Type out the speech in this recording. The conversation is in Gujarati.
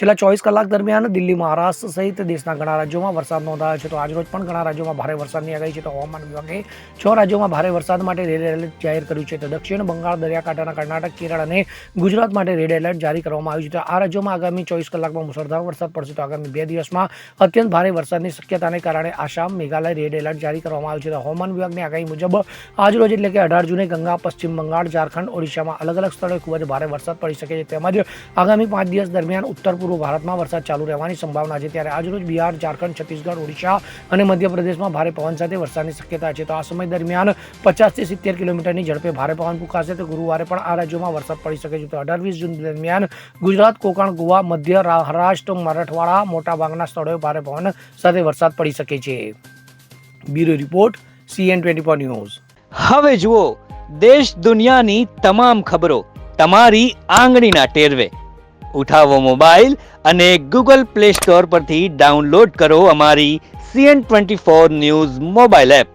છેલ્લા 24 કલાક દરમિયાન દિલ્હી, મહારાષ્ટ્ર સહિત દેશના ઘણા રાજ્યોમાં વરસાદ નોંધાયો છે. તો આજરોજ પણ ઘણા રાજ્યોમાં ભારે વરસાદની આગાહી છે. તો હવામાન વિભાગે 6 રાજ્યોમાં ભારે વરસાદ માટે રેડ એલર્ટ જાહેર કર્યું છે. તો દક્ષિણ બંગાળ, દરિયાકાંઠાના કર્ણાટક, કેરળ અને ગુજરાત માટે રેડ એલર્ટ જારી કરવામાં આવ્યું છે. તો આ રાજ્યોમાં આગામી 24 કલાકમાં મુશળધાર વરસાદ પડશે. તો આગામી 2 દિવસમાં અત્યંત ભારે વરસાદની શક્યતાને કારણે આસામ, મેઘાલય રેડ એલર્ટ જારી કરવામાં આવ્યું છે. તો હવામાન વિભાગની આગાહી મુજબ આજરોજ એટલે કે 18 જૂને ગંગા, પશ્ચિમ બંગાળ, ઝારખંડ, ઓડિશામાં અલગ અલગ સ્થળોએ ખૂબ જ ભારે વરસાદ પડી શકે છે. તેમજ આગામી 5 દિવસ દરમિયાન ઉત્તર પૂર્વ ભારતમાં વરસાદ ચાલુ રહેવાની સંભાવના છે. ત્યારે આજરોજ બિહાર, ઝારખંડ, છત્તીસગઢ, ઓડિશા અને મધ્યપ્રદેશમાં ભારે પવન સાથે વરસાદની શક્યતા છે. તો આ સમય દરમિયાન 50 થી 70 કિલોમીટરની ઝડપે ભારે પવન ફૂંકાશે. તો ગુરુવારે પણ આ રાજ્યોમાં વરસાદ પડી શકે છે. તો 18-20 જૂન દરમિયાન ગુજરાત, કોંકણ, ગોવા, મધ્ય મહારાષ્ટ્ર, મરાઠવાડા મોટાભાગના સ્થળોએ ભારે પવન સાથે વરસાદ પડી શકે છે. Bureau report, CN24 news. હવે જુઓ દેશ દુનિયાની તમામ ખબરો તમારી આંગળીના ટેરવે. ઉઠાવો મોબાઈલ અને ગૂગલ પ્લે સ્ટોર પરથી ડાઉનલોડ કરો અમારી CN24 ન્યૂઝ મોબાઈલ એપ.